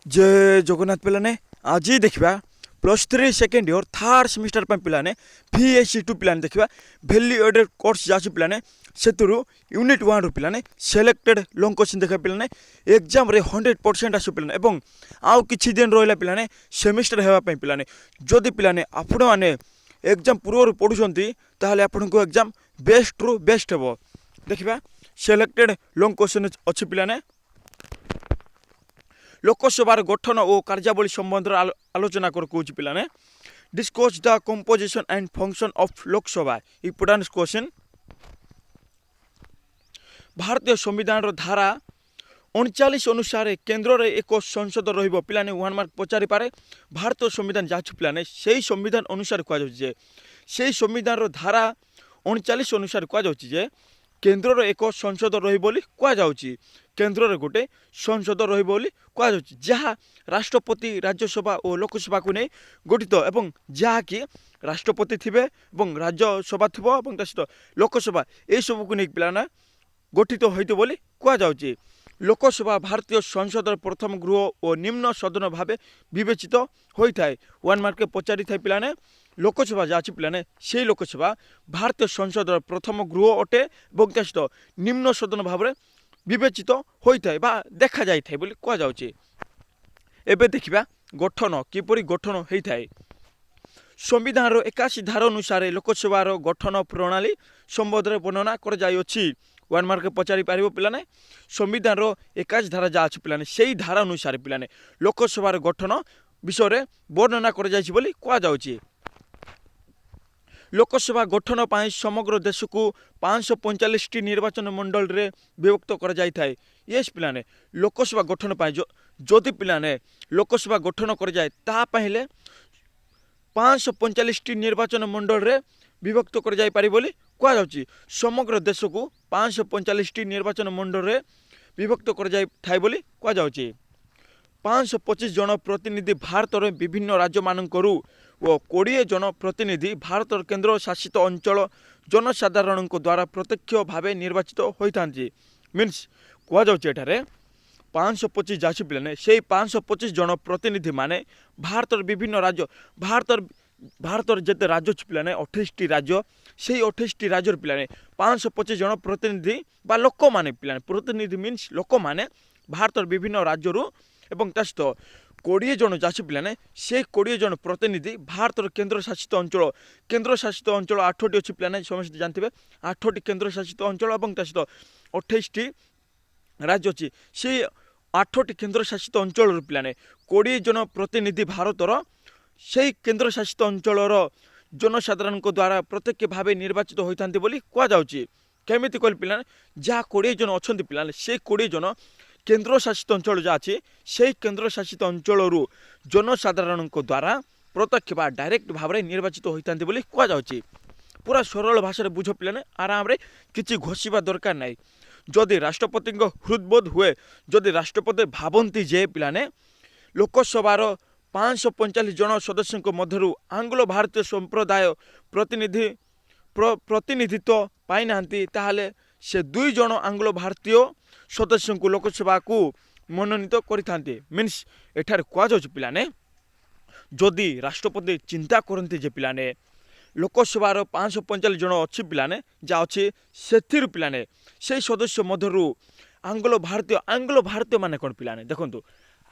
जय जगन्नाथ पिलाने आज देखा +3 सेकेंड इयर थर्ड सेमिस्टर पिलाने VSC2 पिलाने देखा वैल्यू एडेड कोर्स जा पिलाने से यूनिट 1 रु पिलाने सिलेक्टेड लॉन्ग क्वेश्चन देखा पिलाने एग्जाम रे 100% आसु पिलाने एवं आउ किछि दिन रहिला पिलाने सेमिस्टर हेबा पई पिलाने जदि पिलाने आपण माने एग्जाम पूर्व पढ़ुछंती ताहाले आपनको एग्जाम बेस्ट रु बेस्ट हेबो देखिबा सिलेक्टेड लॉन्ग क्वेश्चन अछि पिलाने लोकसभार गठन और कार्यावली संबंध आलोचना कर कौच पिलाने discuss the composition and function of Lok Sabha important question भारतीय संविधान धारा 39 अनुसार केन्द्र रे एक संसद रहिबो पिलाने 1 मार्क पचारि पारे भारतीय संविधान जाछु पिलाने सेही संविधान अनुसार कह जे सेही संविधान धारा 39 अनुसार कह जे केन्द्र रे एक संसद रहिबो बोली कह जाउची केन्द्र रे गोटे संसद रहिबो बोली कह जाउची जहाँ राष्ट्रपति राज्यसभा और लोकसभा को नहीं गठित एवं जहाँ कि राष्ट्रपति थिबे एवं राज्यसभा थिबो एवं सहित लोकसभा ए सब को नहीं पिलाना गठित होइतो बोली कह जाउची लोकसभा भारतीय संसद प्रथम गृह और निम्न सदन भाव विवेचित होता है 1 मार्क पचारि थाई पिलाने लोकसभा जा पिलाने से लोकसभा भारतीय संसद प्रथम गृह अटे और सहित निम्न सदन भाव विवेचित होता है बा देखा जाए बोली कह जाउची एबे देखिबा गठन किपरि गठन होता है संविधान 81 धारा अनुसार लोकसभार गठन प्रणाली संबंध में वर्णना कर जाइछि 1 मार्क पचारि पारिबो पिलाने संविधान 81 धारा जा पिलाने से धारा अनुसार पिलाने लोकसभार गठन विषय वर्णना कर जाइछि बोली कह जाउछि लोकसभा गठन पाई समग्र देश को 545 टी निर्वाचन मंडल रे विभक्त कर जाई थाए यस पिलाने लोकसभा गठन पाई जदि पिलाने लोकसभा गठन कर जाए ता पहले 545 टी निर्वाचन मंडल रे विभक्त कर जाई पारि बोली कह जाउची समग्र देश को 545 टी निर्वाचन मंडल रे विभक्त कर जाई थाए बोली कह जाउची 525 जन प्रतिनिधि भारत विभिन्न राज्य मानकरू और 20 जन प्रतिनिधि भारत केंद्र शासित अंचल जनसाधारण द्वारा प्रत्यक्ष भाव निर्वाचित होता मीन्स कह जाए 525 जासी पिलाने से 525 जन प्रतिनिधि माने भारत विभिन्न राज्य भारत जिते राज्य पिलाने 28 राज्य से 28 राज्य पिलाने 525 जन प्रतिनिधि बा लोक माने पिलाने प्रतिनिधि मीन्स लोक माने भारत विभिन्न राज्य एवं सहित 20 जन जासी पिलाने से 20 जन प्रतिनिधि भारत केंद्र शासित अंचल 8टी अच्छी पिलाने समस्त जानते 8टी केंद्र शासित अंचल और सहित 28 राज्य अच्छी से 8टी केंद्र शासित अंचल पिलाने 20 जन प्रतिनिधि भारतर से केंद्र शासित अंचल जनसाधारण द्वारा प्रत्यक्ष भाव निर्वाचित होता बोली कह जाउची केमिति कहल पिलाने जहाँ 20 जन अच्छा पिलाने से 20 जन केंद्र शासित अंचल जहाँ अच्छी से केंद्र शासित अंचल जनसाधारण द्वारा प्रत्यक्ष बा डायरेक्ट भाव में निर्वाचित होता बोली कह जाउची पूरा सरल भाषा बुझ पिलाने आराम रे किछि घोषिबा दरकार नहीं जदि राष्ट्रपति हृदबोध हुए जदि राष्ट्रपति भावती जे पिलाने लोकसभार 545 जन सदस्यों मध्य आंग्लो भारतीय संप्रदाय प्रतिनिधित्व पाई नांती ताहाले से 2 जन आंग्लो भारतीय सदस्यों को लोकसभा को मनोनीत करिथांते मीन्स एठार कह जाउछि पिलाने जदि राष्ट्रपति चिंता करते जे पिलाने लोकसभार 545 जन अच्छी पिलाने जा अच्छी से पिलाने से सदस्य मध्य आंग्लो भारतीय माने कौन पिलाने देखो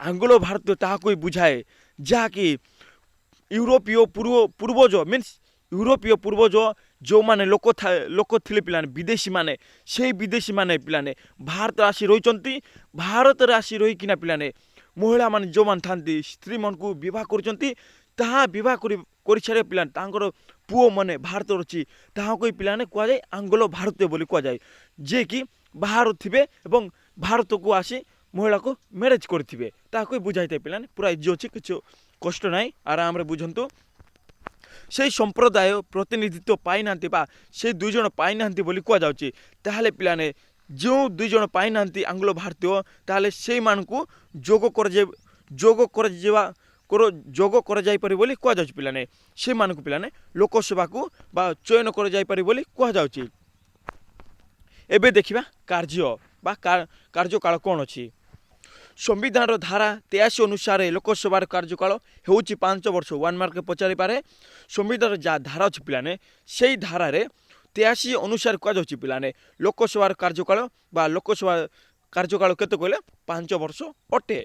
आंग्लो भारतीय ताहाको बुझाए जहाँकि यूरोपीय पूर्वज मीन्स यूरोपीय पूर्वज जो माने लोक थिले पिलाने विदेशी माने से विदेशी माने पिलाने भारत आसी रही भारत आसी रहीकिना पिलाने महिला माने जो मान थांती स्त्री मन को विवाह करचंती ताहा विवाह करि छारे पिलाने तांकर पुओ माने भारत अच्छी ताहाको पिलाने कह जाए आंग्लो भारतीय बोली कह जाए जे कि बाहर थिबे एवं भारत को आसी महिला को मैरेज करेंगे ताको बुझाई पिलाने पूरा इजी अच्छी किसी कष्ट ना आराम रे बुझंतु से संप्रदाय प्रतिनिधित्व पाई नांती बा से 2 जन पाई नांती बोली कह जाउची ताहाले पिलाने जो 2 जन पाई नांती आंग्लो भारतीय ताहाले से मान को जोग कर जाई पारे बोली कह जाउची पिलाने से मान को पिलाने लोकसभा को बा चयन कर जाई पारे बोली कह जाउची एबे देखिबा कार्य बा कार्यकाल कौन अच्छी संविधान धारा 83 अनुसार लोकसभा कार्यकाल होउछि 5 वर्ष 1 मार्क पचारि पारे संविधान जा धारा अछि पिलाने सेही धारा 83 अनुसार कह जाउछि पिलाने लोकसभा कार्यकाल बा लोकसभा कार्यकाल केते कहले 5 वर्ष अटे।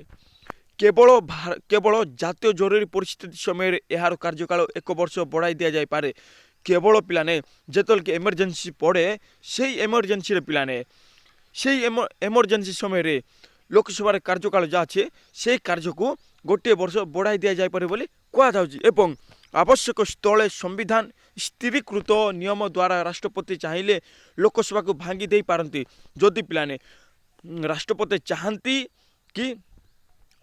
केवल जातीय जरूरी परिस्थिति समय यार कार्यकाल 1 वर्ष बढ़ाई दिया जाय पारे केवल पिलाने जेतल के इमरजेंसी पड़े से इमरजेंसी पिलाने से इमरजेंसी समय लोकसभा कार्यकाल जहाँ अच्छे से कार्य को गोटे वर्ष बढ़ाई दि जापे बोली कहुँ। आवश्यक स्थले संविधान स्थिरीकृत नियम द्वारा राष्ट्रपति चाहिए लोकसभा को भांगी दे पारती जदि पिलाने राष्ट्रपति चाहती कि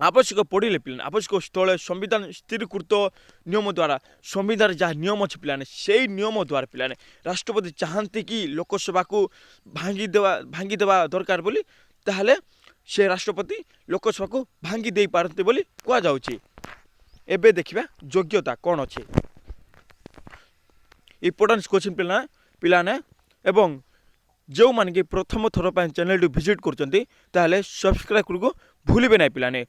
आवश्यक पड़े पिलाने आवश्यक स्थले संविधान स्थिरीकृत नियम द्वारा संविधान जहाँ नियम अच्छे पिलाने से नियम द्वारा पिलाने राष्ट्रपति चाहती कि लोकसभा को भांगी देवा दरकार बोली ताहले से राष्ट्रपति लोकसभा को भांगी दे पारते बोली कह जाउछि। एबे देखिबा योग्यता कौन अच्छे इम्पोर्टेंट क्वेश्चन पिलाने एवं जो मान के प्रथम थर पर चैनल विजिट करछंती ताहले सब्सक्राइब करको भूलिबे नहीं पिलाने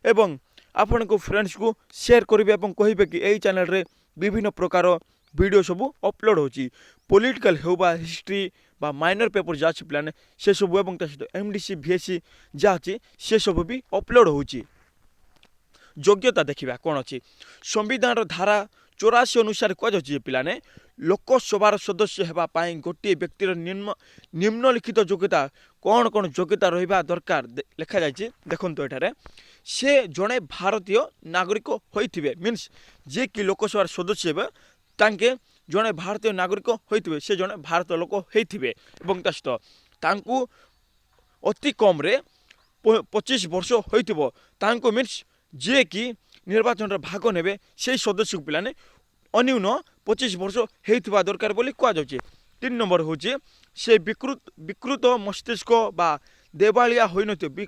एवं आपण को फ्रेंड्स को शेयर करिवे एवं कहिबे कि एई चैनल रे विभिन्न प्रकार वीडियो सब अपलोड होची पॉलिटिकल हो बा हिस्ट्री बा माइनर पेपर जा पिलाने से सब एवं एमडीसी भीएससी जा अच्छी से सब भी अपलोड होची। योग्यता देखिबा कौन अच्छी संविधान धारा 84 अनुसार कह जाउछि पिलाने लोकसभार सदस्य हेबा पाई गोटे व्यक्तिर निम्नलिखित योग्यता कौन कौन योग्यता रहिबा दरकार लिखा जाइछि देखंतो एठारे से जड़े भारतीय नागरिक होइथिबे मीन्स जे कि लोकसभार सदस्य हेबे तांके जड़े भारतीय नागरिक होइथिबे से जड़े भारत लोक होइथिबे एवं तासत तांकु अति कम रे 25 वर्ष होइथिबो तांको मीन्स जे कि निर्वाचन रे भाग नेबे से सदस्य पिलाने अन्यून 25 वर्ष होइथिबा दरकार बोली कह जाउछि। 3 नंबर होछि से विकृत मस्तिष्क बा देवालिया होई नथिबे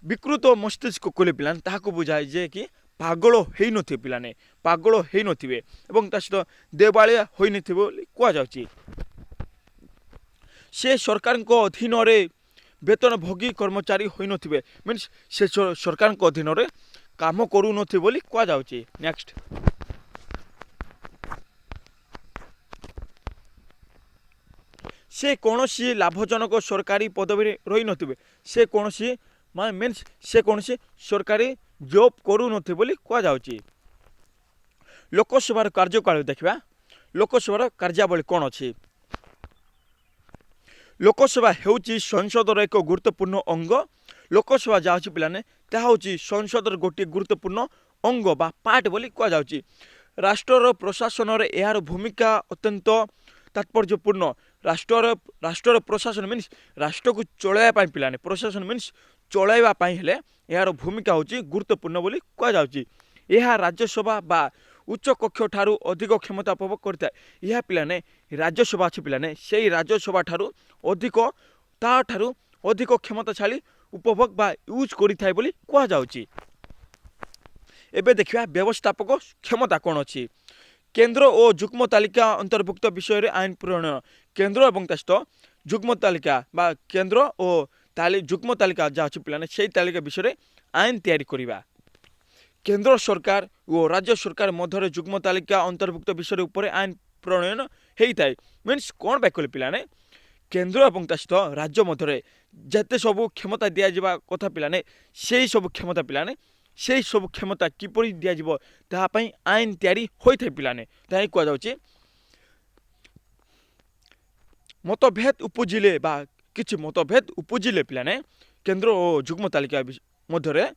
विकृत मस्तिष्क कोले पिलाने ताहाको बुझाय जे कि पागल होई नथिबे पिलाने पागल होई नथिबे एवं ता सहित देवालिया होई नथिबे बोली कह जाउछि। से सरकार को अधीन रे वेतन भोगी कर्मचारी होई नथिबे मीन्स से सरकार को अधीन रे काम करू नथिबे बोली कह जाउछि। नेक्स्ट से कौनसी लाभजनक सरकारी पदवी रही नथिबे से कौनसी मीन्स से कौनसी सरकारी जॉब करू नथिबे बोली कह जाउछि। लोकसभार कार्यकाल देखिबा लोकसभार कार्यावली कौन अच्छी लोकसभा हेउछि संसदर एक गुरुत्वपूर्ण अंग लोकसभा जा अछि पिलाने ताहा होछि संसदर गोटे गुरुत्वपूर्ण अंग बा पार्ट बोली कह जाउछि। राष्ट्रर प्रशासन रे यार भूमिका अत्यंत तात्पर्यपूर्ण राष्ट्रर प्रशासन मीन्स राष्ट्र को चलाइबा पाई पिलाने प्रशासन मीन्स चलाइबा पाई हेले यार भूमिका होछि गुरुत्वपूर्ण बोली कह जाउछि। यह राज्यसभा बा उच्च कक्ष ठारू अधिक क्षमता उपभोग करता है यह पिलाने राज्यसभा अच्छे पिलाने से राज्यसभा ठारू अधिक ता ठारू अधिक क्षमताशाली उपभोग बा यूज करिथाय बोली कह जाउछि। एबे देखिबा व्यवस्थापक क्षमता कौन अच्छी केंद्र और जुग्म तालिका अंतर्भुक्त विषय रे आईन प्रणयन केंद्र एवं तासत जुग्म तालिका बा केंद्र और जुग्म तालिका जा अछि पिलाने सेही तालिका विषय रे आईन तैयारी करिबा केंद्र सरकार और राज्य सरकार मध्य जुग्म तालिका अंतर्भुक्त विषय उपर आईन प्रणयन होता है मीन्स कौन बाय कले पिलाने केंद्र एवं तासत राज्य मध्य जेते सब क्षमता दिया जिबा कथा पिलाने सेही सब क्षमता पिलाने सेही सब क्षमता किपरि दिया जिवो ताहा पई आईन तैयारी होइथाय पिलाने ताही कह जाउछि। मतभेद उपजिले बा किछि मतभेद उपजिले पिलाने केंद्र और जुग्म तालिका मध्य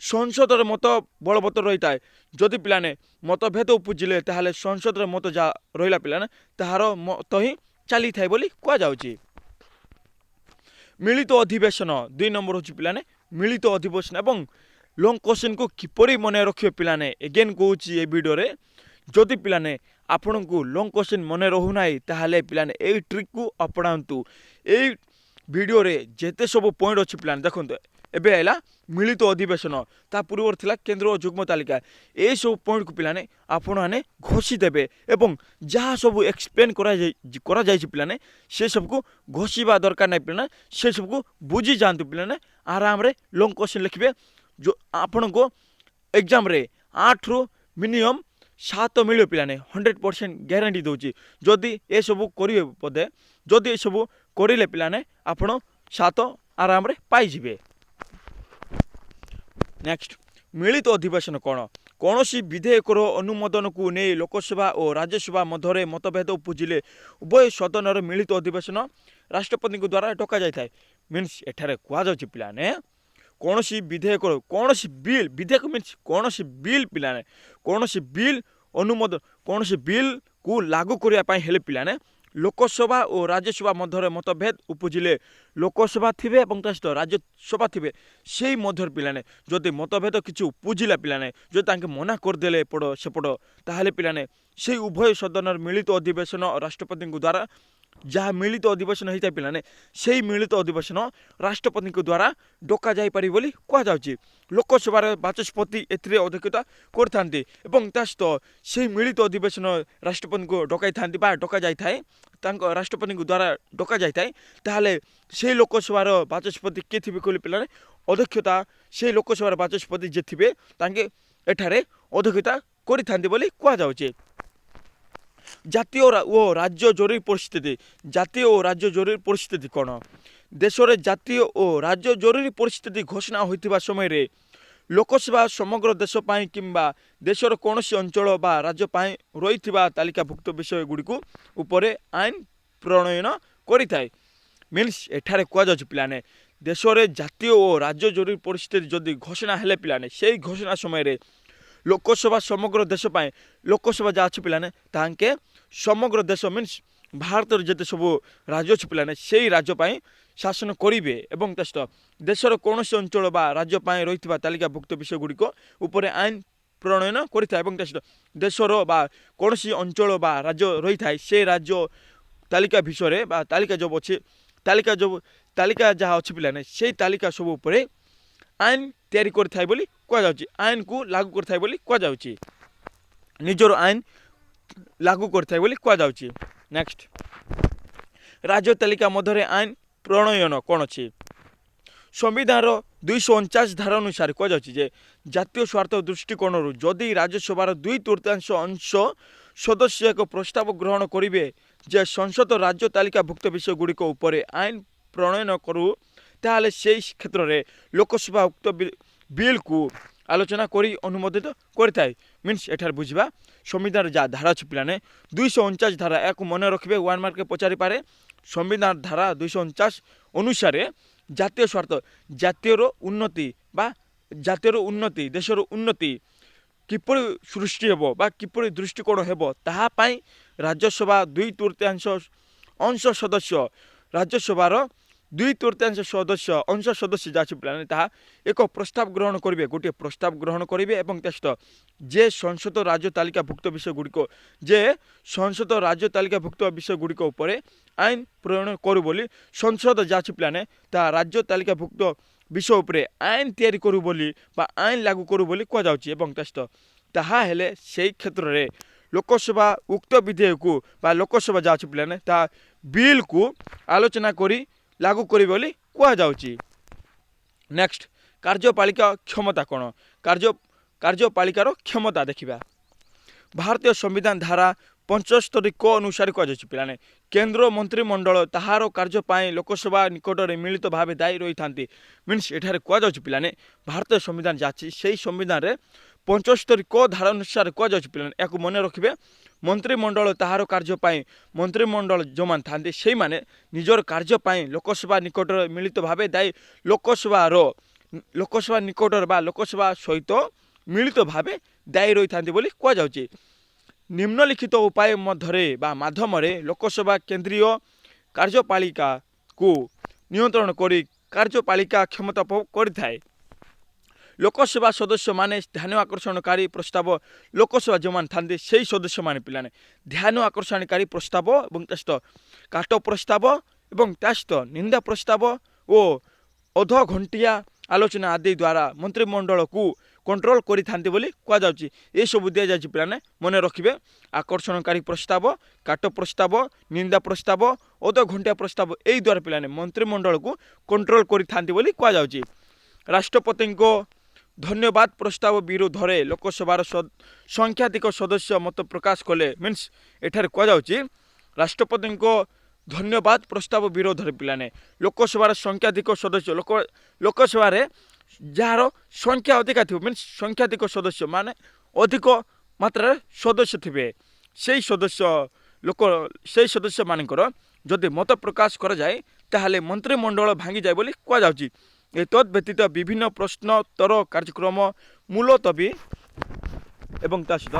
संसदर मत बलवत्तर रही है जदि पिलाने मतभेद उपजिले ताहले संसदर मत जा रहिला पिलाने ताहार मत ही चली थाए बोली कह जाउछि। मिलित अधिवेशन 2 नंबर होछि पिलाने मिलित अधिवेशन एवं लॉन्ग क्वेश्चन को किपरि मने रखियो पिलाने एगेन कहूछि ए वीडियो रे जदि पिलाने आपण को लॉन्ग क्वेश्चन मने रहू नाही ताहले पिलाने ए ट्रिक को अपनांतु ए वीडियो रे जेते सब पॉइंट अछि पिलाने देखंतु ଏବେ आइला मिलित अधिवेशन ता पूर्व थिला केंद्र और जुग्म तालिका ए सब पॉइंट को पिलाने आपण माने घोषी देबे एवं जहाँ सब एक्सप्लेन करा जायछि पिलाने से सब को घोषिबा दरकार नै पिलाने से सब को बुझी जानतु पिलाने आराम रे लॉन्ग क्वेश्चन लिखबे जो आपण को एग्जाम रे 8 रु मिनिमम 7 मिलियो पिलाने 100% ग्यारंटी दउछि जदि ए सब करिवे पदे जदि ए सब करिले पिलाने आपण 7 आराम रे पाई जिवे। नेक्स्ट मिलित अधिवेशन कौन कौन विधेयकर अनुमोदन को नहीं लोकसभा और राज्यसभा मध्य मतभेद उपजिले उभय सदन मिलित अधिवेशन राष्ट्रपति द्वारा डका जाए मीन्स एठारे कहुच्छे पिलाने कौन विधेयक कौन बिल विधेयक मीन्स कौन बिल पिलाने कौन बिल अनुमोदन कौन बिल को लागू करने हेले पिलाने लोकसभा और राज्यसभा मध्य मतभेद उपजिले लोकसभा थिबे एवं सहित राज्यसभा थिबे से मध्य पिलाने जदि मतभेद किसी उपजिला पिलाने जो तांके मना करदेले एपट सेपट ताहले पिलाने से उभय सदन मिलित अधिवेशन राष्ट्रपति द्वारा जहाँ मिलित अधिवेशन होता है पिलाने से मिलित अधिवेशन राष्ट्रपति द्वारा डका जाई पारि बोली कह जाउछि लोकसभार बाचस्पति एथिरे अध्यक्षता करथांती एवं सहित से मिलित अधिवेशन राष्ट्रपति को डकाई थांती बा डका जाई थाए तांको राष्ट्रपति द्वारा डका जाई थाए ताहले से लोकसभार बाचस्पति के थिबे कहले पिलाने अध्यक्षता से लोकसभार बाचस्पति जे थिबे तांके एठारे अध्यक्षता करिथांती बोली कह जाउछि। जातीय और राज्य जरूरी परिस्थिति जातीय और राज्य जरूरी परिस्थिति कौन देश में जातीय और राज्य जरूरी परिस्थिति घोषणा होता समय रे लोकसभा समग्र देश पाई किंबा देशर कौन अंचल बा राज्य पाई रही तालिकाभुक्त विषय गुड़िक उपरे आईन प्रणयन करिथाए मीन्स एठारे कहुच्छे पिलाने देश में जातीय और राज्य जरूरी परिस्थिति जदि घोषणा हेले पिलाने से घोषणा समय रे लोकसभा समग्र देश पाए लोकसभा जहाँ अच्छे पिलाने तांके समग्र देश मीन्स भारत जिते सब राज्य अच्छे पिलाने से ही राज्य पाए शासन करेंगे एवं देशर कौन अंचल बा राज्य पाए रही तालिकाभुक्त विषय गुड़िक उपरे आईन प्रणयन करें देशर बा कौन अंचल बा राज्य रही थाए से राज्य तालिका विषय बा तालिका जो अच्छे तालिका जहाँ अच्छे पिलाने से तालिका सब उपरे आईन तैयारी करथाय बोली कह जाउछि आईन को लागू करथाय बोली कह जाउछि निजर आईन लागू करथाय बोली कह जाउछि। नेक्स्ट राज्य तालिका मध्य आईन प्रणयन कौन अच्छी संविधान 249 धारा अनुसार कह जाउछि जे जातीय स्वार्थ दृष्टिकोण जदि राज्यसभार 2/3 अंश सदस्य एक प्रस्ताव ग्रहण करेंगे जे संसद राज्य तालिकाभुक्त विषय गुड़िक उपरे आईन प्रणयन करू ताहले से क्षेत्र में लोकसभा उक्त बिल को आलोचना करी अनुमोदित करथाय मीन्स एठार बुझा संविधान जहाँ धारा अच्छे पिलाने 249 धारा या मन रखिए 1 मार्क पचारि पारे संविधान धारा 249 अनुसार जातीय स्वार्थ जातीयर उन्नति बा जातीयर उन्नति देशर उन्नति किपर सृष्टि हेबो बा किपर दृष्टिकोण हेबो ताहा पाई राज्यसभा 2/3 अंश सदस्य राज्यसभार 2/3 सदस्य अंश सदस्य जहाँ पिलाने ताहा एक प्रस्ताव ग्रहण करेंगे गोटे प्रस्ताव ग्रहण करेंगे एवं जे संसद राज्य तालिकाभुक्त विषय गुड़िक जे संसद राज्य तालिकाभुक्त विषय गुड़िक उपरे आईन प्रणयन करू बोली संसद जहाँ पिलाने ता राज्य तालिकाभुक्त विषय उपरे आईन तैयारी करू बोली बा आईन लागू करू बोली कह जाउछि एवं ताहा हेले सेही क्षेत्र रे लोकसभा उक्त विधेयक बा लोकसभा जहाँ पिलाने ता बिल को आलोचना करी लागू करी बोली कह जाउछि। नेक्स्ट कार्यपालिका क्षमता कौन कार्यपालिकार क्षमता देखिबा भारतीय संविधान धारा 75 क अनुसार कह जाउछि पिलाने केंद्र मंत्रिमंडल ताहार कार्य पाए लोकसभा निकट में मिलित भाव दायी रही था मीन्स एठारे कह जाउछि पिलाने भारतीय संविधान जाछि सेही संविधान रे 75 क धारा अनुसार कह जाउछि पिलाने याकु मन रखिबे मंत्रिमंडल ताहार कार्य पाए मंत्रिमंडल जो मान थांते से माने निजर कार्य पाए लोकसभा निकट मिलित भाव दायी लोकसभा निकट बा लोकसभा सहित मिलित भाव दायी रही था बोली कह जाउछि। निम्नलिखित उपाय मध्य बा माध्यम लोकसभा केंद्रीय कार्यपालिका को नियंत्रण करी कार्यपालिका क्षमता करिथाए लोकसभा सदस्य माने ध्यान आकर्षणकारी प्रस्ताव लोकसभा जो मान थांते से सदस्य माने पिलाने ध्यान आकर्षणकारी प्रस्ताव एवं काट प्रस्ताव एवं निंदा प्रस्ताव और अध घंटिया ଆଲୋଚନା ଆଦି ଦ୍ୱାରା ମନ୍ତ୍ରିମଣ୍ଡଳକୁ କଣ୍ଟ୍ରୋଲ କରିଥାନ୍ତି ବୋଲି କୁହାଯାଉଛି। ଏସବୁ ଦିଆଯାଇଛି ପିଲାମାନେ ମନେ ରଖିବେ। ଆକର୍ଷଣକାରୀ ପ୍ରସ୍ତାବ, କାଟ ପ୍ରସ୍ତାବ, ନିନ୍ଦା ପ୍ରସ୍ତାବ, ଅଧଘଣ୍ଟିଆ ପ୍ରସ୍ତାବ ଏଇ ଦ୍ୱାରା ପିଲାମାନେ ମନ୍ତ୍ରିମଣ୍ଡଳକୁ କଣ୍ଟ୍ରୋଲ କରିଥାନ୍ତି ବୋଲି କୁହାଯାଉଛି। ରାଷ୍ଟ୍ରପତିଙ୍କ ଧନ୍ୟବାଦ ପ୍ରସ୍ତାବ ବିରୋଧରେ ଲୋକସଭାର ସଂଖ୍ୟାଧିକ ସଦସ୍ୟ ମତ ପ୍ରକାଶ କଲେ। ମିନ୍ସ ଏଠାରେ କୁହାଯାଉଛି ରାଷ୍ଟ୍ରପତିଙ୍କ ଧନ୍ୟବାଦ ପ୍ରସ୍ତାବ ବିରୋଧରେ ପିଲାମାନେ ଲୋକସଭାର ସଂଖ୍ୟାଧିକ ସଦସ୍ୟ ଲୋକସଭାରେ ଯାହାର ସଂଖ୍ୟା ଅଧିକା ଥିବ, ମିନ୍ସ ସଂଖ୍ୟାଧିକ ସଦସ୍ୟ ମାନେ ଅଧିକ ମାତ୍ରାରେ ସଦସ୍ୟ ଥିବେ, ସେଇ ସଦସ୍ୟମାନଙ୍କର ଯଦି ମତ ପ୍ରକାଶ କରାଯାଏ ତାହେଲେ ମନ୍ତ୍ରିମଣ୍ଡଳ ଭାଙ୍ଗିଯାଏ ବୋଲି କୁହାଯାଉଛି। ଏତଦ୍ ବ୍ୟତୀତ ବିଭିନ୍ନ ପ୍ରଶ୍ନୋତ୍ତର କାର୍ଯ୍ୟକ୍ରମ ମୁଲତବୀ ଏବଂ ତା ସହିତ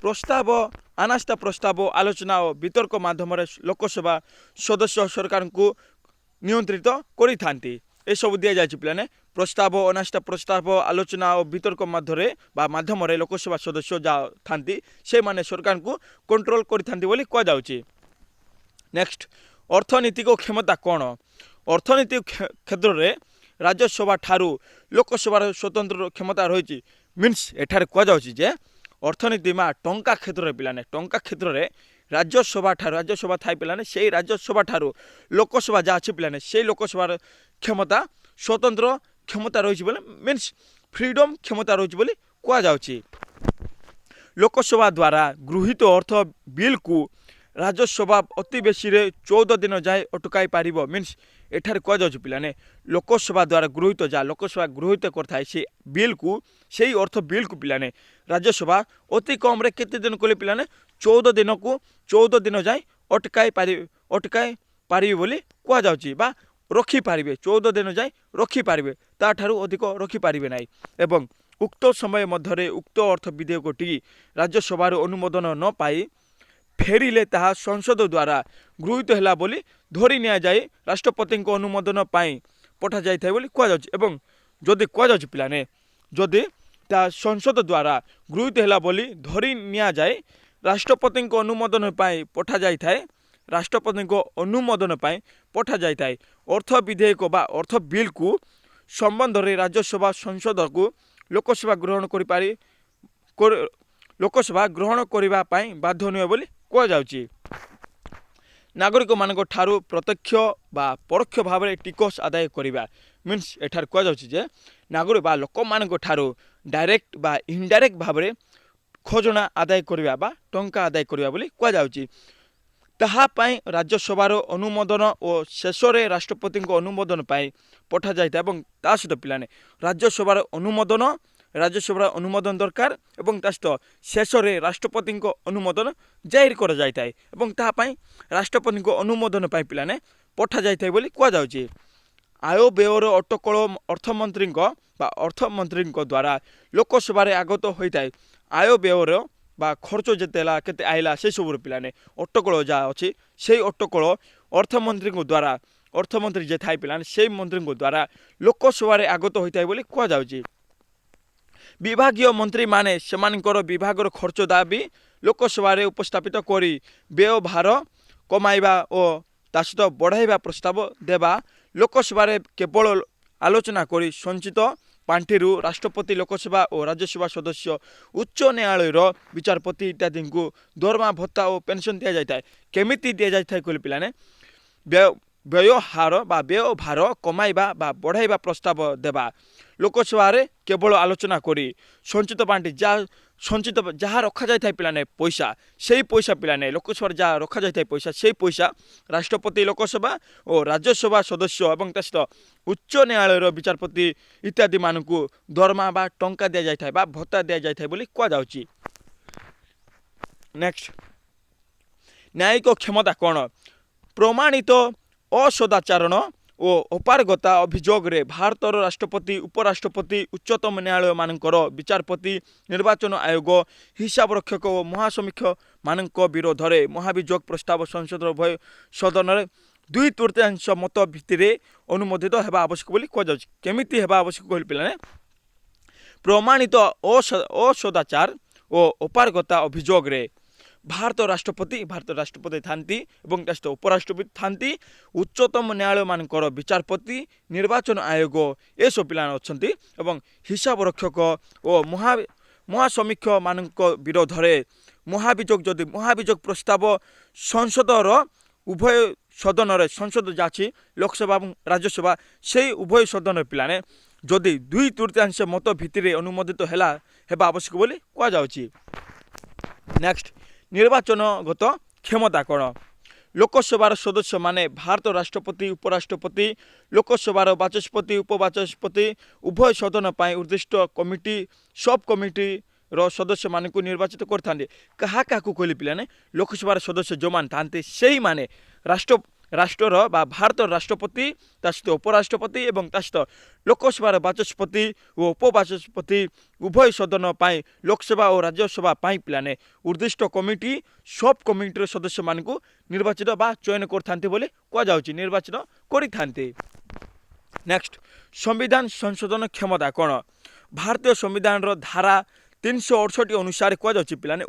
ପ୍ରସ୍ତାବ, ଅନାସ୍ଥା ପ୍ରସ୍ତାବ, ଆଲୋଚନା ଓ ବିତର୍କ ମାଧ୍ୟମରେ ଲୋକସଭା ସଦସ୍ୟ ସରକାରଙ୍କୁ ନିୟନ୍ତ୍ରିତ କରିଥାନ୍ତି। ଏସବୁ ଦିଆଯାଇଛି ପିଲାମାନେ ପ୍ରସ୍ତାବ, ଅନାସ୍ଥା ପ୍ରସ୍ତାବ, ଆଲୋଚନା ଓ ବିତର୍କ ମାଧ୍ୟମରେ ଲୋକସଭା ସଦସ୍ୟ ଯାହା ଥାନ୍ତି ସେମାନେ ସରକାରଙ୍କୁ କଣ୍ଟ୍ରୋଲ କରିଥାନ୍ତି ବୋଲି କୁହାଯାଉଛି। ନେକ୍ସଟ, ଅର୍ଥନୈତିକ କ୍ଷମତା କ'ଣ? ଅର୍ଥନୀତି କ୍ଷେତ୍ରରେ ରାଜ୍ୟସଭା ଠାରୁ ଲୋକସଭାର ସ୍ୱତନ୍ତ୍ର କ୍ଷମତା ରହିଛି। ମିନ୍ସ ଏଠାରେ କୁହାଯାଉଛି ଯେ ଅର୍ଥନୀତି ଟଙ୍କା କ୍ଷେତ୍ରରେ ପିଲାମାନେ ଟଙ୍କା କ୍ଷେତ୍ରରେ ରାଜ୍ୟସଭା ଥାଏ ପିଲାମାନେ ସେଇ ରାଜ୍ୟସଭା ଠାରୁ ଲୋକସଭା ଯାହା ଅଛି ପିଲାମାନେ ସେଇ ଲୋକସଭାର କ୍ଷମତା ସ୍ୱତନ୍ତ୍ର କ୍ଷମତା ରହିଛି ବୋଲି ମିନ୍ସ ଫ୍ରିଡମ୍ କ୍ଷମତା ରହିଛି ବୋଲି କୁହାଯାଉଛି। ଲୋକସଭା ଦ୍ୱାରା ଗୃହୀତ ଅର୍ଥ ବିଲ୍କୁ ରାଜ୍ୟସଭା ଅତି ବେଶୀରେ 14 ଦିନ ଯାଏ ଅଟକାଇ ପାରିବ। ମିନ୍ସ ଏଠାରେ କୁହାଯାଉଛି ପିଲାମାନେ ଲୋକସଭା ଦ୍ୱାରା ଗୃହୀତ ଯାହା ଲୋକସଭା ଗୃହୀତ କରିଥାଏ ସେ ବିଲ୍କୁ, ସେଇ ଅର୍ଥ ବିଲ୍କୁ ପିଲାମାନେ ରାଜ୍ୟସଭା ଅତି କମ୍ରେ କେତେ ଦିନ କଲେ ପିଲାମାନେ 14 ଦିନ ଯାଏ ଅଟକାଇ ପାରିବେ ବୋଲି କୁହାଯାଉଛି ବା ରଖିପାରିବେ। 14 ଦିନ ଯାଏ ରଖିପାରିବେ, ତାଠାରୁ ଅଧିକ ରଖିପାରିବେ ନାହିଁ। ଏବଂ ଉକ୍ତ ସମୟ ମଧ୍ୟରେ ଉକ୍ତ ଅର୍ଥ ବିଧେୟକଟି ରାଜ୍ୟସଭାର ଅନୁମୋଦନ ନ ପାଇ ଫେରିଲେ ତାହା ସଂସଦ ଦ୍ୱାରା ଗୃହୀତ ହେଲା ବୋଲି ଧରି ନିଆଯାଇ ରାଷ୍ଟ୍ରପତିଙ୍କ ଅନୁମୋଦନ ପାଇଁ ପଠାଯାଇଥାଏ ବୋଲି କୁହାଯାଉଛି। ଏବଂ ଯଦି କୁହାଯାଉଛି ପିଲାମାନେ ଯଦି ତାହା ସଂସଦ ଦ୍ୱାରା ଗୃହୀତ ହେଲା ବୋଲି ଧରି ନିଆଯାଏ ରାଷ୍ଟ୍ରପତିଙ୍କ ଅନୁମୋଦନ ପାଇଁ ପଠାଯାଇଥାଏ ଅର୍ଥ ବିଧେୟକ ବା ଅର୍ଥ ବିଲ୍କୁ ସମ୍ବନ୍ଧରେ ରାଜ୍ୟସଭା ସଂସଦକୁ ଲୋକସଭା ଗ୍ରହଣ କରିବା ପାଇଁ ବାଧ୍ୟ ନୁହେଁ ବୋଲି କୁହାଯାଉଛି। ନାଗରିକମାନଙ୍କ ଠାରୁ ପ୍ରତ୍ୟକ୍ଷ ବା ପରୋକ୍ଷ ଭାବରେ ଟିକସ ଆଦାୟ କରିବା। ମିନ୍ସ ଏଠାରେ କୁହାଯାଉଛି ଯେ ନାଗରିକ ବା ଲୋକମାନଙ୍କ ଠାରୁ ଡାଇରେକ୍ଟ ବା ଇନଡାଇରେକ୍ଟ ଭାବରେ ଖଜଣା ଆଦାୟ କରିବା ବା ଟଙ୍କା ଆଦାୟ କରିବା ବୋଲି କୁହାଯାଉଛି। ତାହା ପାଇଁ ରାଜ୍ୟସଭାର ଅନୁମୋଦନ ଓ ଶେଷରେ ରାଷ୍ଟ୍ରପତିଙ୍କ ଅନୁମୋଦନ ପାଇଁ ପଠାଯାଇଥାଏ। ଏବଂ ତା ସହିତ ପିଲାମାନେ ରାଜ୍ୟସଭାର ଅନୁମୋଦନ ଦରକାର ଏବଂ ତା ସହିତ ଶେଷରେ ରାଷ୍ଟ୍ରପତିଙ୍କ ଅନୁମୋଦନ ଜାହିର କରାଯାଇଥାଏ ଏବଂ ତାହା ପାଇଁ ରାଷ୍ଟ୍ରପତିଙ୍କ ଅନୁମୋଦନ ପାଇଁ ପିଲାମାନେ ପଠାଯାଇଥାଏ ବୋଲି କୁହାଯାଉଛି। ଆୟବ୍ୟୟର ଅଟକଳ ଅର୍ଥମନ୍ତ୍ରୀଙ୍କ ଦ୍ୱାରା ଲୋକସଭାରେ ଆଗତ ହୋଇଥାଏ। ଆୟବ୍ୟୟର ବା ଖର୍ଚ୍ଚ ଯେତେ ହେଲା କେତେ ଆଇଲା ସେସବୁର ପିଲାମାନେ ଅଟକଳ ଯାହା ଅଛି ସେଇ ଅଟକଳ ଅର୍ଥମନ୍ତ୍ରୀ ଯେ ଥାଏ ପିଲାମାନେ ସେଇ ମନ୍ତ୍ରୀଙ୍କ ଦ୍ୱାରା ଲୋକସଭାରେ ଆଗତ ହୋଇଥାଏ ବୋଲି କୁହାଯାଉଛି। ବିଭାଗୀୟ ମନ୍ତ୍ରୀମାନେ ସେମାନଙ୍କର ବିଭାଗର ଖର୍ଚ୍ଚ ଦାବି ଲୋକସଭାରେ ଉପସ୍ଥାପିତ କରି ବ୍ୟୟ ଭାର କମାଇବା ଓ ତା ସହିତ ବଢ଼ାଇବା ପ୍ରସ୍ତାବ ଦେବା। ଲୋକସଭାରେ କେବଳ ଆଲୋଚନା କରି ସଞ୍ଚିତ ପାଣ୍ଠିରୁ ରାଷ୍ଟ୍ରପତି, ଲୋକସଭା ଓ ରାଜ୍ୟସଭା ସଦସ୍ୟ, ଉଚ୍ଚ ନ୍ୟାୟାଳୟର ବିଚାରପତି ଇତ୍ୟାଦିଙ୍କୁ ଦରମା ଭତ୍ତା ଓ ପେନସନ ଦିଆଯାଇଥାଏ। କେମିତି ଦିଆଯାଇଥାଏ କହିଲେ ପିଲାମାନେ ବ୍ୟୟ ଭାର କମାଇବା ବା ବଢ଼ାଇବା ପ୍ରସ୍ତାବ ଦେବା। ଲୋକସଭାରେ କେବଳ ଆଲୋଚନା କରି ସଞ୍ଚିତ ପାଣ୍ଠି ଯାହା ରଖାଯାଇଥାଏ ପିଲାମାନେ ପଇସା, ସେଇ ପଇସା ପିଲାମାନେ ଲୋକସଭାରେ ଯାହା ରଖାଯାଇଥାଏ ପଇସା, ସେଇ ପଇସା ରାଷ୍ଟ୍ରପତି, ଲୋକସଭା ଓ ରାଜ୍ୟସଭା ସଦସ୍ୟ ଏବଂ ତା ସହିତ ଉଚ୍ଚ ନ୍ୟାୟାଳୟର ବିଚାରପତି ଇତ୍ୟାଦିମାନଙ୍କୁ ଦରମା ବା ଟଙ୍କା ଦିଆଯାଇଥାଏ ବା ଭତ୍ତା ଦିଆଯାଇଥାଏ ବୋଲି କୁହାଯାଉଛି। ନେକ୍ସଟ, ନ୍ୟାୟିକ କ୍ଷମତା କ'ଣ? ପ୍ରମାଣିତ ଅସଦାଚରଣ ଓ ଅପାରଗତା ଅଭିଯୋଗରେ ଭାରତର ରାଷ୍ଟ୍ରପତି, ଉପରାଷ୍ଟ୍ରପତି, ଉଚ୍ଚତମ ନ୍ୟାୟାଳୟମାନଙ୍କର ବିଚାରପତି, ନିର୍ବାଚନ ଆୟୋଗ, ହିସାବରକ୍ଷକ ଓ ମହାସମୀକ୍ଷକମାନଙ୍କ ବିରୋଧରେ ମହାଭିଯୋଗ ପ୍ରସ୍ତାବ ସଂସଦର ଉଭୟ ସଦନରେ 2/3 ମତ ଭିତ୍ତିରେ ଅନୁମୋଦିତ ହେବା ଆବଶ୍ୟକ ବୋଲି କୁହାଯାଉଛି। କେମିତି ହେବା ଆବଶ୍ୟକ କହିଲେ ପିଲାମାନେ ପ୍ରମାଣିତ ଅସଦାଚାର ଓ ଅପାରଗତା ଅଭିଯୋଗରେ भारत राष्ट्रपति थांती एवं ता उपराष्ट्रपति थांती उच्चतम न्यायालय मानकर विचारपति निर्वाचन आयोग ए सब पिला अछंती एवं हिसाब रक्षक और महासमीक्ष मान विरोध में महाभियोग जदि महाभियोग प्रस्ताव संसदर उभय सदन संसद जाची लोकसभा और राज्यसभा से उभय सदन पिलाने जदि 2/3 मत भित्तिरे अनुमोदित हेबा आवश्यक बोली कह जाउची। नेक्स्ट निर्वाचनगत क्षमता कौन लोकसभार सदस्य माने भारत राष्ट्रपति उपराष्ट्रपति लोकसभार बाचस्पति उपबाचस्पति उभय सदन पर उद्दिष्ट कमिटी सब कमिटी रो सदस्य मान को निर्वाचित करते क्या कहली पिलाने लोकसभार सदस्य जो मान था से माने राष्ट्र बा भारत राष्ट्रपति तासहित उपराष्ट्रपति एवं तासहित लोकसभार बाचस्पति और उपबाचस्पति उभय सदन पाई लोकसभा और राज्यसभा पाई पिलाने उद्दिष्ट कमिटी सब कमिटी सदस्य मान को निर्वाचित बा चयन करते बोली कहुच्छी निर्वाचित करते। नेक्स्ट संविधान संशोधन क्षमता कौन भारतीय संविधान धारा 368 अनुसार कहुच्छी पिलाने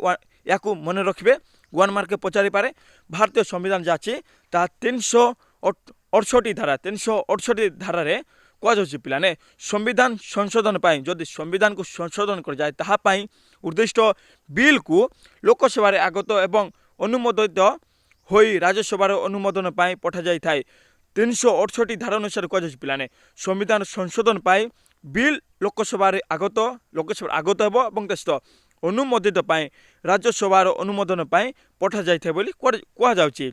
या मन रखिए 1 मार्क पचारि पारे भारतीय संविधान जाची ता 368 धारा 368 धारा रे कहुच्छी पिलाने संविधान संशोधन पाई जदि संविधान को संशोधन कर जाए ताहा पाई उद्दिष्ट बिल को लोकसभा रे आगत एवं अनुमोदित होई राज्यसभा अनुमोदन पाई पठा जाई थाए 368 धारा अनुसार कहुच्छी पिलाने संविधान संशोधन पाई बिल लोकसभा आगत हेब और सहित अनुमोदित पाई राज्यसभार अनुमोदन पाई पठा जाइए बोली कहुच्छी।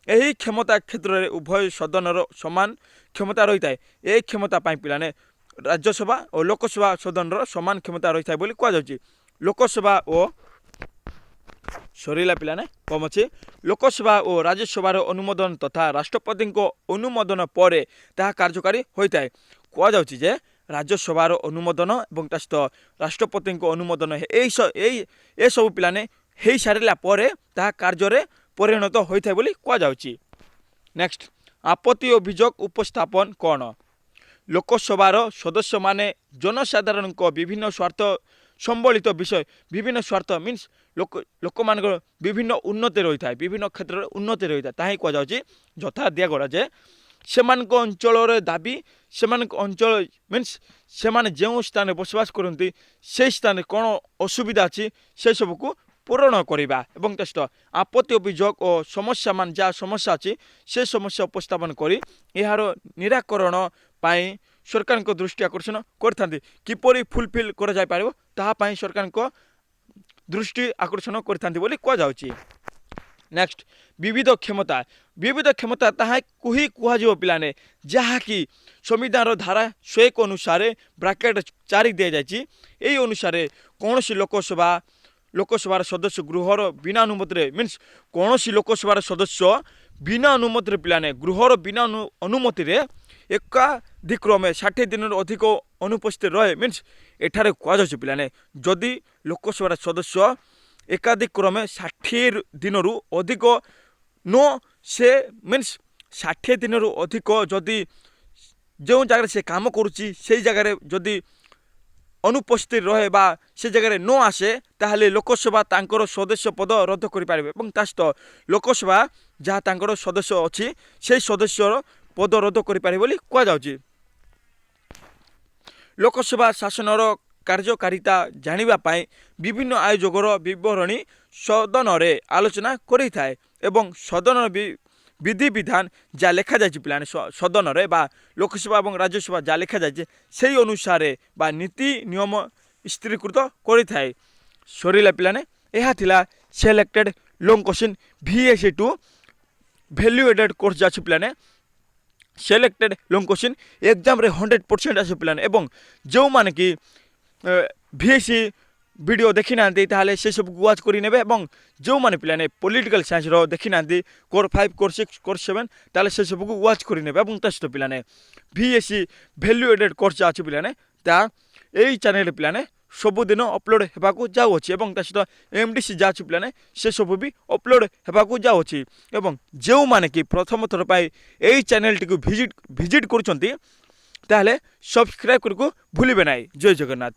यही क्षमता क्षेत्र में उभय सदन समान क्षमता रही है यही क्षमता पाई पिलाने राज्यसभा और लोकसभा सदन समान क्षमता रही है बोली कहुच्छी। लोकसभा और सरीला पिलाने कम अच्छे लोकसभा और राज्यसभार अनुमोदन तथा राष्ट्रपति अनुमोदन पर ताहा कार्यकारी होता है कहुच्छी जे राज्यसभार अनुमोदन और सहित राष्ट्रपति अनुमोदन ए सब पिलाने हो सारा पर ताहा कार्य परिणत होता है बोली कहुच्छी। नेक्स्ट आपत्ति अभियोग उपस्थापन कौन लोकसभार सदस्य माने जनसाधारण विभिन्न स्वार्थ संबलित विषय विभिन्न स्वार्थ मीन्स लोक मान विभिन्न उन्नति रही है विभिन्न क्षेत्र में उन्नति रही है ताही कहुच्छी यथा दिगला जे सेमान अंचल दाबी सेमान अंचल मीन्स से जो स्थान बसवास करती से स्थान कौन असुविधा अच्छी से सबको पूरण करवा एवं सहित आपत्ति अभियोग और समस्या मान जहाँ समस्या अच्छी से समस्या उपस्थापन कर यार निराकरण पाई सरकार को दृष्टि आकर्षण करते किपरि फुलफिल कर जाय पारिबो ताहा पाई सरकार को दृष्टि आकर्षण करते बोली कहुच्छी। नेक्स्ट विविध क्षमता ताहा कुही कुहाजिबो पिलाने जहाँकि संविधान धारा 101 अनुसार ब्राकेट 4 दि जाइए यही अनुसार कौन सी लोकसभार सदस्य गृहर बिना अनुमति मीन्स कौन सी लोकसभार सदस्य बिना अनुमति पिलाने गृहर बिना अनुमति एकाधिक्रमे 60 दिन अधिक अनुपस्थित रहे मीन्स एठारे कहुच्छी पिलाने जदि लोकसभार सदस्य एकाधिक्रमे 60 दिन अधिक नो से मीन्स 60 दिन अधिक जदि जो जगह से काम करुच्ची से जगह जदि अनुपस्थित रहे बा से जगह न आसे ताहले लोकसभा तांकर सदस्य पद रद्द करें सहित लोकसभा जहाँ तांकर सदस्य अच्छी से सदस्य पद रद्द करें बोली कहुच्छी। लोकसभा शासनर कार्यकारिता जानिबा पाई विभिन्न आयोजकर विवरणी सदन रे आलोचना करि थाए एवं सदन विधि विधान जहाँ लिखा जाए पिलाने सदन रे बा लोकसभा और राज्यसभा जहाँ लिखा जाए से अनुसार बा नीति नियम स्थिरीकृत करि थाए सरीला पिलाने यह थिला selected long question VSE to value added course जाछु पिलाने सिलेक्टेड लॉन्ग क्वेश्चन एग्जाम रे 100% आसु पिलाने एवं जो माने कि VSE वीडियो देखी ना से सब वाच करे जो मैंने पिलाने पॉलिटिकल साइंस देखी ना कोर 5 कोर 6 कोर 7 ताले से सब वाच करे पिलाने VSE वैल्यू एडेड कोर्स अच्छे पिलाने ता यही चैनल पिलाने सबुदिन अपलोड होगा जाऊँगी सहित MDC जा पिलाने से सब भी अपलोड होगा जाऊँगी जो मैंने कि प्रथम थर पर यही चैनल टी विजिट कर सब्सक्राइब करके भूलिबे ना। जय जगन्नाथ।